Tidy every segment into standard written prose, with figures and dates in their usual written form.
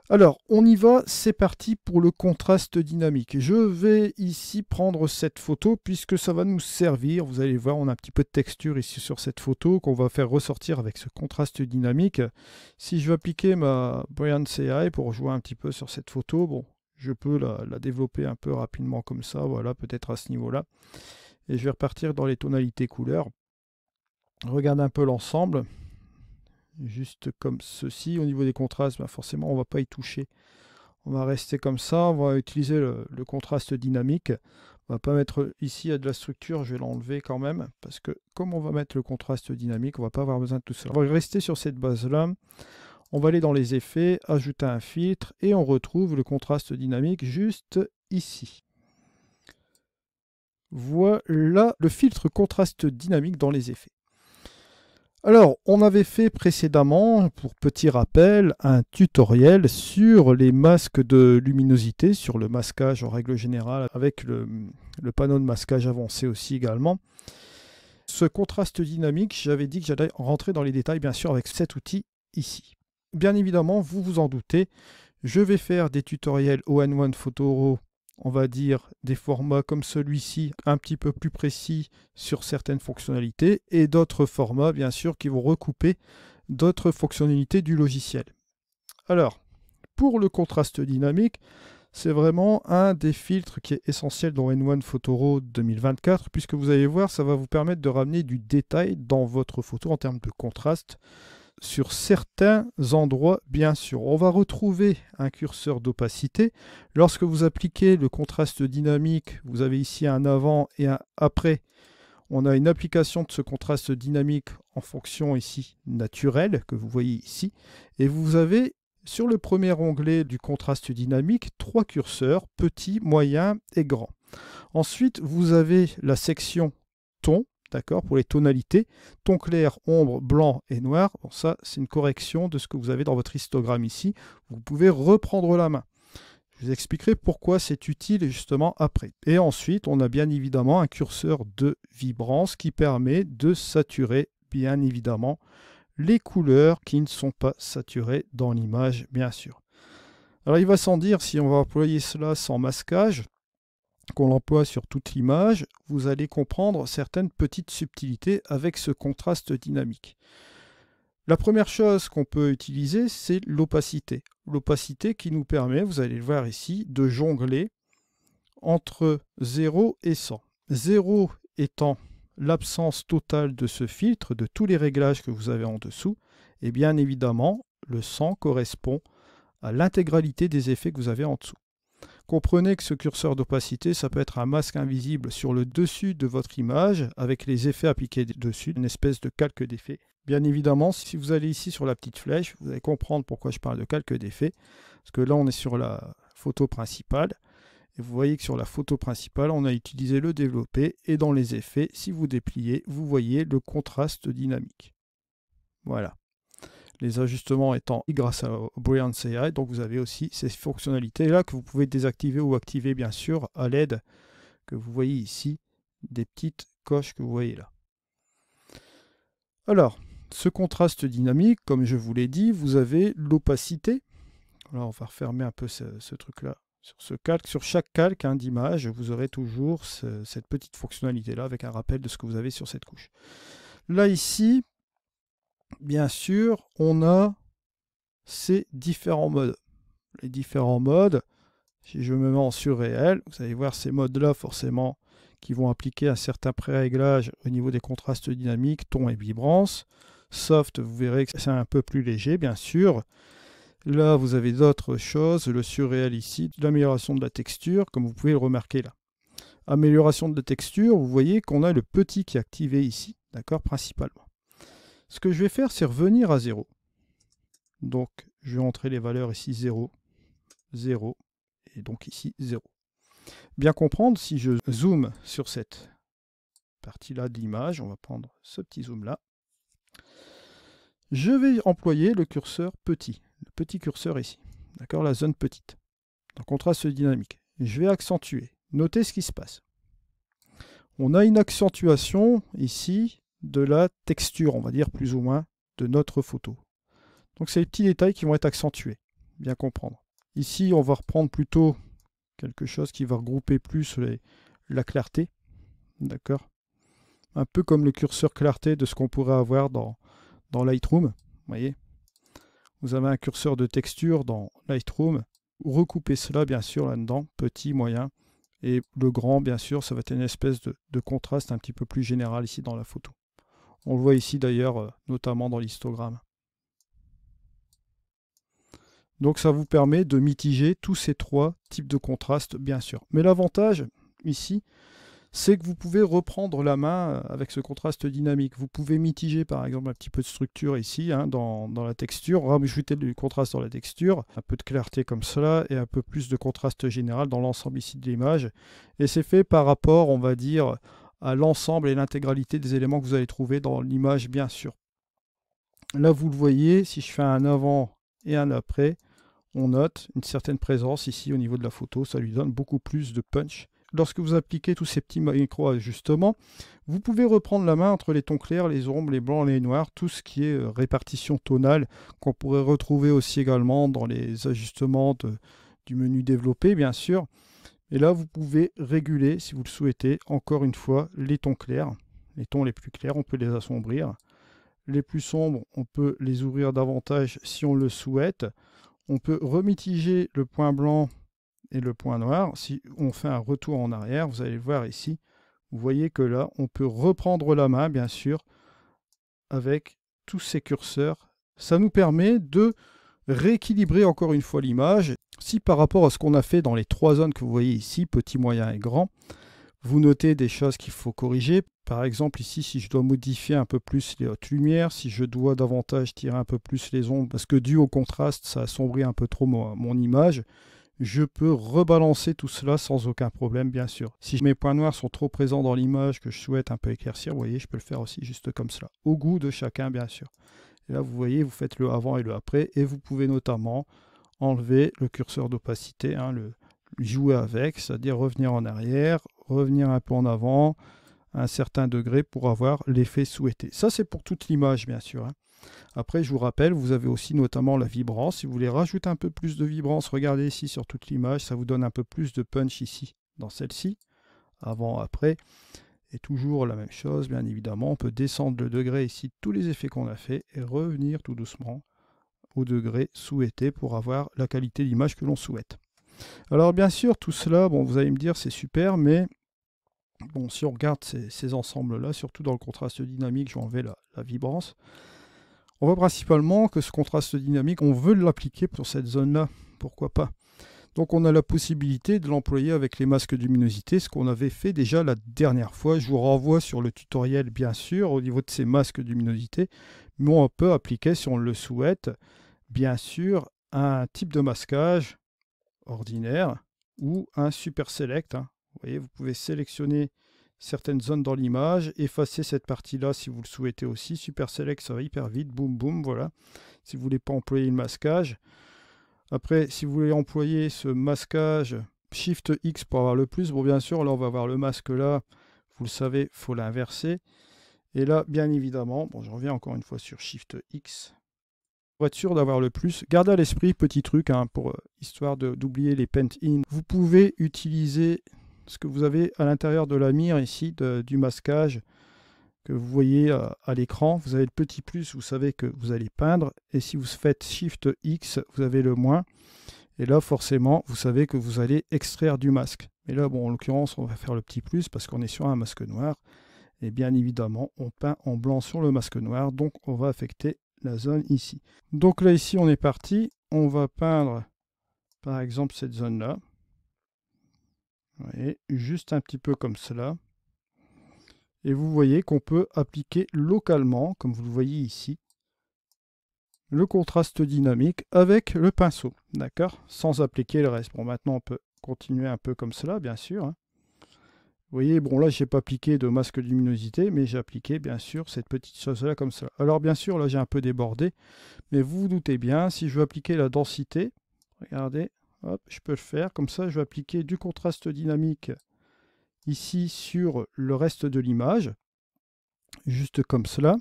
Alors, on y va, c'est parti pour le contraste dynamique. Je vais ici prendre cette photo puisque ça va nous servir. Vous allez voir, on a un petit peu de texture ici sur cette photo qu'on va faire ressortir avec ce contraste dynamique. Si je veux appliquer ma Brillance AI pour jouer un petit peu sur cette photo, bon, je peux la développer un peu rapidement comme ça, voilà, peut-être à ce niveau-là. Et je vais repartir dans les tonalités couleurs. Regarde un peu l'ensemble. Juste comme ceci. Au niveau des contrastes, ben forcément, on ne va pas y toucher. On va rester comme ça. On va utiliser le contraste dynamique. On ne va pas mettre ici à de la structure. Je vais l'enlever quand même. Parce que comme on va mettre le contraste dynamique, on ne va pas avoir besoin de tout ça. On va rester sur cette base-là. On va aller dans les effets, ajouter un filtre. Et on retrouve le contraste dynamique juste ici. Voilà le filtre contraste dynamique dans les effets. Alors, on avait fait précédemment, pour petit rappel, un tutoriel sur les masques de luminosité, sur le masquage en règle générale, avec le panneau de masquage avancé aussi également. Ce contraste dynamique, j'avais dit que j'allais rentrer dans les détails, bien sûr, avec cet outil ici. Bien évidemment, vous vous en doutez, je vais faire des tutoriels ON1 Photoro, on va dire des formats comme celui-ci, un petit peu plus précis sur certaines fonctionnalités, et d'autres formats, bien sûr, qui vont recouper d'autres fonctionnalités du logiciel. Alors, pour le contraste dynamique, c'est vraiment un des filtres qui est essentiel dans N1 Photoro 2024, puisque vous allez voir, ça va vous permettre de ramener du détail dans votre photo en termes de contraste, sur certains endroits, bien sûr. On va retrouver un curseur d'opacité. Lorsque vous appliquez le contraste dynamique, vous avez ici un avant et un après. On a une application de ce contraste dynamique en fonction ici naturelle, que vous voyez ici. Et vous avez sur le premier onglet du contraste dynamique, 3 curseurs, petit, moyen et grand. Ensuite, vous avez la section ton, d'accord, pour les tonalités, ton clair, ombre, blanc et noir. Bon, ça, c'est une correction de ce que vous avez dans votre histogramme ici. Vous pouvez reprendre la main. Je vous expliquerai pourquoi c'est utile justement après. Et ensuite, on a bien évidemment un curseur de vibrance qui permet de saturer, bien évidemment, les couleurs qui ne sont pas saturées dans l'image, bien sûr. Alors, il va sans dire, si on va employer cela sans masquage, qu'on l'emploie sur toute l'image, vous allez comprendre certaines petites subtilités avec ce contraste dynamique. La première chose qu'on peut utiliser, c'est l'opacité. L'opacité qui nous permet, vous allez le voir ici, de jongler entre 0 et 100. 0 étant l'absence totale de ce filtre, de tous les réglages que vous avez en dessous, et bien évidemment, le 100 correspond à l'intégralité des effets que vous avez en dessous. Comprenez que ce curseur d'opacité, ça peut être un masque invisible sur le dessus de votre image avec les effets appliqués dessus, une espèce de calque d'effet. Bien évidemment, si vous allez ici sur la petite flèche, vous allez comprendre pourquoi je parle de calque d'effet. Parce que là, on est sur la photo principale. Et vous voyez que sur la photo principale, on a utilisé le développé. Et dans les effets, si vous dépliez, vous voyez le contraste dynamique. Voilà. Les ajustements étant grâce au Brillance AI, donc vous avez aussi ces fonctionnalités-là que vous pouvez désactiver ou activer bien sûr à l'aide que vous voyez ici, des petites coches que vous voyez là. Alors, ce contraste dynamique, comme je vous l'ai dit, vous avez l'opacité. Alors on va refermer un peu ce truc-là sur ce calque. Sur chaque calque d'image, vous aurez toujours cette petite fonctionnalité-là avec un rappel de ce que vous avez sur cette couche. Là ici, bien sûr, on a ces différents modes. Les différents modes, si je me mets en surréel, vous allez voir ces modes-là forcément qui vont appliquer un certain pré-réglage au niveau des contrastes dynamiques, ton et vibrance. Soft, vous verrez que c'est un peu plus léger, bien sûr. Là, vous avez d'autres choses, le surréel ici, l'amélioration de la texture, comme vous pouvez le remarquer là. Amélioration de la texture, vous voyez qu'on a le petit qui est activé ici, d'accord, principalement. Ce que je vais faire, c'est revenir à 0. Donc, je vais entrer les valeurs ici 0, 0, et donc ici 0. Bien comprendre, si je zoome sur cette partie-là de l'image, on va prendre ce petit zoom-là, je vais employer le curseur petit, le petit curseur ici, d'accord, la zone petite, en contraste dynamique. Je vais accentuer. Notez ce qui se passe. On a une accentuation ici de la texture, on va dire plus ou moins, de notre photo. Donc c'est les petits détails qui vont être accentués. bien comprendre. Ici, on va reprendre plutôt quelque chose qui va regrouper plus la clarté. D'accord? Un peu comme le curseur clarté de ce qu'on pourrait avoir dans Lightroom. Vous voyez? Vous avez un curseur de texture dans Lightroom. Recoupez cela, bien sûr, là-dedans. Petit, moyen. Et le grand, bien sûr, ça va être une espèce de contraste un petit peu plus général ici dans la photo. On le voit ici d'ailleurs, notamment dans l'histogramme. Donc ça vous permet de mitiger tous ces trois types de contrastes, bien sûr. Mais l'avantage, ici, c'est que vous pouvez reprendre la main avec ce contraste dynamique. Vous pouvez mitiger par exemple un petit peu de structure ici, hein, dans la texture, rajouter du contraste dans la texture, un peu de clarté comme cela, et un peu plus de contraste général dans l'ensemble ici de l'image. Et c'est fait par rapport, on va dire, à l'ensemble et l'intégralité des éléments que vous allez trouver dans l'image, bien sûr. Là, vous le voyez, si je fais un avant et un après, on note une certaine présence ici au niveau de la photo, ça lui donne beaucoup plus de punch. Lorsque vous appliquez tous ces petits micro-ajustements, vous pouvez reprendre la main entre les tons clairs, les ombres, les blancs, les noirs, tout ce qui est répartition tonale, qu'on pourrait retrouver aussi également dans les ajustements du menu développé, bien sûr. Et là, vous pouvez réguler, si vous le souhaitez, encore une fois, les tons clairs. Les tons les plus clairs, on peut les assombrir. Les plus sombres, on peut les ouvrir davantage si on le souhaite. On peut remitiger le point blanc et le point noir. Si on fait un retour en arrière, vous allez le voir ici, vous voyez que là, on peut reprendre la main, bien sûr, avec tous ces curseurs. Ça nous permet de rééquilibrer encore une fois l'image. Si par rapport à ce qu'on a fait dans les trois zones que vous voyez ici, petit, moyen et grand, vous notez des choses qu'il faut corriger. Par exemple, ici, si je dois modifier un peu plus les hautes lumières, si je dois davantage tirer un peu plus les ombres, parce que dû au contraste, ça assombrit un peu trop mon image, je peux rebalancer tout cela sans aucun problème, bien sûr. Si mes points noirs sont trop présents dans l'image que je souhaite un peu éclaircir, vous voyez, je peux le faire aussi juste comme cela, au goût de chacun, bien sûr. Et là, vous voyez, vous faites le avant et le après, et vous pouvez notamment enlever le curseur d'opacité, hein, jouer avec, c'est-à-dire revenir en arrière, revenir un peu en avant, à un certain degré pour avoir l'effet souhaité. Ça, c'est pour toute l'image, bien sûr. Hein. Après, je vous rappelle, vous avez aussi notamment la vibrance. Si vous voulez rajouter un peu plus de vibrance, regardez ici sur toute l'image, ça vous donne un peu plus de punch ici, dans celle-ci, avant, après. Et toujours la même chose, bien évidemment, on peut descendre le degré ici, tous les effets qu'on a fait, et revenir tout doucement au degré souhaité pour avoir la qualité d'image que l'on souhaite. Alors bien sûr, tout cela, bon, vous allez me dire, c'est super, mais bon, si on regarde ces ensembles-là, surtout dans le contraste dynamique, je vais enlever la vibrance, on voit principalement que ce contraste dynamique, on veut l'appliquer pour cette zone-là, pourquoi pas. Donc on a la possibilité de l'employer avec les masques de luminosité, ce qu'on avait fait déjà la dernière fois. Je vous renvoie sur le tutoriel, bien sûr, au niveau de ces masques de luminosité, mais on peut appliquer, si on le souhaite, bien sûr, un type de masquage ordinaire ou un super select. Hein. Vous voyez, vous pouvez sélectionner certaines zones dans l'image, effacer cette partie-là si vous le souhaitez aussi. Super select, ça va hyper vite, boum boum, voilà. Si vous ne voulez pas employer le masquage. Après, si vous voulez employer ce masquage, Shift X pour avoir le plus, bon bien sûr, là on va avoir le masque là, vous le savez, il faut l'inverser. Et là, bien évidemment, bon je reviens encore une fois sur Shift X. Pour être sûr d'avoir le plus, gardez à l'esprit, petit truc, hein, pour histoire d'oublier les paint-in. Vous pouvez utiliser ce que vous avez à l'intérieur de la mire ici, du masquage que vous voyez à l'écran. Vous avez le petit plus, vous savez que vous allez peindre. Et si vous faites Shift X, vous avez le moins. Et là, forcément, vous savez que vous allez extraire du masque. Mais là, bon, en l'occurrence, on va faire le petit plus parce qu'on est sur un masque noir. Et bien évidemment, on peint en blanc sur le masque noir. Donc, on va affecter la zone ici. Donc là, ici, on est parti. On va peindre, par exemple, cette zone-là. Vous voyez, juste un petit peu comme cela. Et vous voyez qu'on peut appliquer localement, comme vous le voyez ici, le contraste dynamique avec le pinceau, d'accord, sans appliquer le reste. Bon, maintenant, on peut continuer un peu comme cela, bien sûr. Hein. Vous voyez, bon, là, je n'ai pas appliqué de masque de luminosité, mais j'ai appliqué, bien sûr, cette petite chose-là comme ça. Alors, bien sûr, là, j'ai un peu débordé, mais vous vous doutez bien, si je veux appliquer la densité, regardez, hop, je peux le faire. Comme ça, je vais appliquer du contraste dynamique ici sur le reste de l'image, juste comme cela.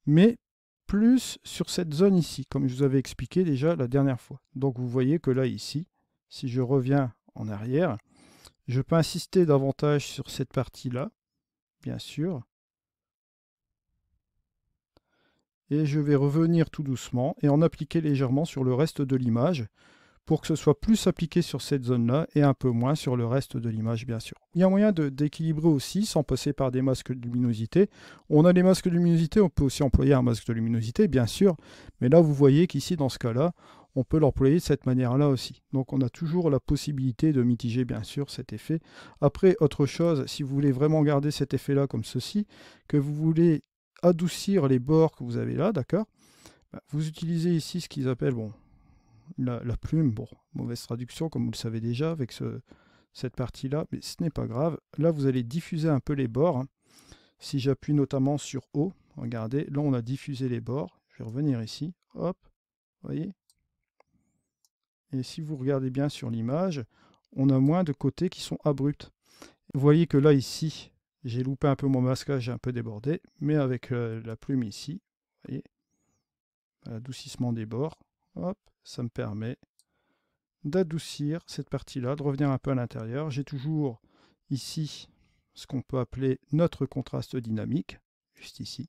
Mais plus sur cette zone ici, comme je vous avais expliqué déjà la dernière fois. Donc vous voyez que là, ici, si je reviens en arrière, je peux insister davantage sur cette partie-là, bien sûr. Et je vais revenir tout doucement et en appliquer légèrement sur le reste de l'image pour que ce soit plus appliqué sur cette zone-là et un peu moins sur le reste de l'image, bien sûr. Il y a moyen d'équilibrer aussi sans passer par des masques de luminosité. On a les masques de luminosité, on peut aussi employer un masque de luminosité, bien sûr, mais là, vous voyez qu'ici, dans ce cas-là, on peut l'employer de cette manière-là aussi. Donc, on a toujours la possibilité de mitiger, bien sûr, cet effet. Après, autre chose, si vous voulez vraiment garder cet effet-là comme ceci, que vous voulez adoucir les bords que vous avez là, d'accord, vous utilisez ici ce qu'ils appellent, bon, la plume, bon, mauvaise traduction comme vous le savez déjà avec cette partie-là, mais ce n'est pas grave. Là, vous allez diffuser un peu les bords. Hein. Si j'appuie notamment sur O, regardez, là on a diffusé les bords. Je vais revenir ici, hop, vous voyez. Et si vous regardez bien sur l'image, on a moins de côtés qui sont abrupts. Vous voyez que là, ici, j'ai loupé un peu mon masquage, j'ai un peu débordé, mais avec la plume ici, vous voyez, l'adoucissement des bords, hop, ça me permet d'adoucir cette partie-là, de revenir un peu à l'intérieur. J'ai toujours ici ce qu'on peut appeler notre contraste dynamique, juste ici.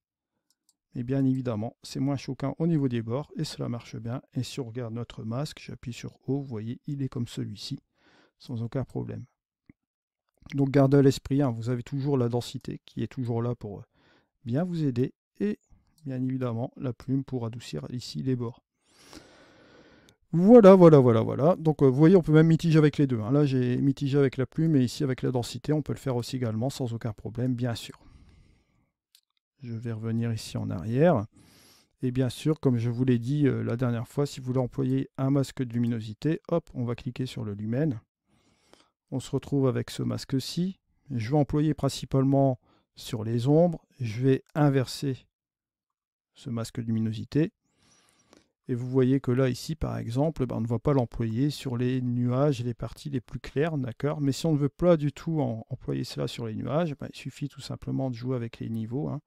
Et bien évidemment, c'est moins choquant au niveau des bords et cela marche bien. Et si on regarde notre masque, j'appuie sur O, vous voyez, il est comme celui-ci, sans aucun problème. Donc gardez à l'esprit, hein, vous avez toujours la densité qui est toujours là pour bien vous aider. Et bien évidemment, la plume pour adoucir ici les bords. Voilà. Donc vous voyez, on peut même mitiger avec les deux. Hein. Là, j'ai mitigé avec la plume et ici avec la densité, on peut le faire aussi également sans aucun problème, bien sûr. Je vais revenir ici en arrière. Et bien sûr, comme je vous l'ai dit la dernière fois, si vous voulez employer un masque de luminosité, hop, on va cliquer sur le lumen. On se retrouve avec ce masque-ci. Je vais employer principalement sur les ombres. Je vais inverser ce masque de luminosité. Et vous voyez que là, ici, par exemple, on ne va pas l'employer sur les nuages et les parties les plus claires, d'accord. Mais si on ne veut pas du tout employer cela sur les nuages, il suffit tout simplement de jouer avec les niveaux. Hein.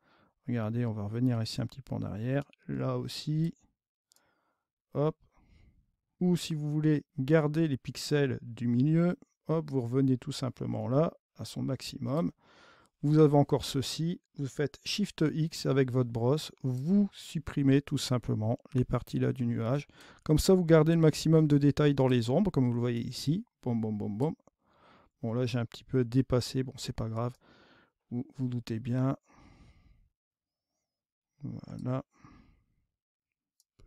Regardez, on va revenir ici un petit peu en arrière. Là aussi, hop. Ou si vous voulez garder les pixels du milieu, hop, vous revenez tout simplement là, à son maximum. Vous avez encore ceci, vous faites Shift X avec votre brosse, vous supprimez tout simplement les parties là du nuage. Comme ça, vous gardez le maximum de détails dans les ombres, comme vous le voyez ici. Bon. Bon, là, j'ai un petit peu dépassé, bon, c'est pas grave. Vous doutez bien. Voilà.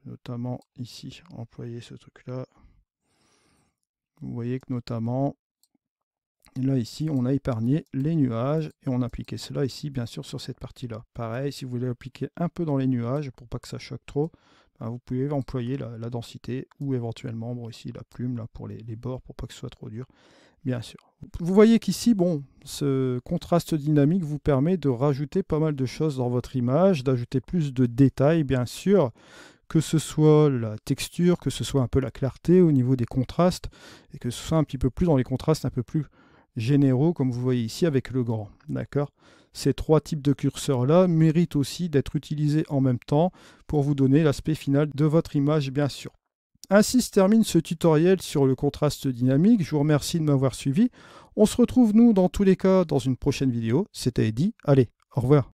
Notamment ici, employer ce truc-là. Vous voyez que notamment... Et là, ici, on a épargné les nuages et on a appliqué cela ici, bien sûr, sur cette partie-là. Pareil, si vous voulez appliquer un peu dans les nuages pour pas que ça choque trop, vous pouvez employer la densité ou éventuellement, bon, ici, la plume là, pour les bords pour pas que ce soit trop dur, bien sûr. Vous voyez qu'ici, bon, ce contraste dynamique vous permet de rajouter pas mal de choses dans votre image, d'ajouter plus de détails, bien sûr, que ce soit la texture, que ce soit un peu la clarté au niveau des contrastes, et que ce soit un petit peu plus dans les contrastes un peu plus généraux, comme vous voyez ici avec le grand. D'accord ? Ces trois types de curseurs-là méritent aussi d'être utilisés en même temps pour vous donner l'aspect final de votre image, bien sûr. Ainsi se termine ce tutoriel sur le contraste dynamique. Je vous remercie de m'avoir suivi. On se retrouve, nous, dans tous les cas, dans une prochaine vidéo. C'était Eddy. Allez, au revoir.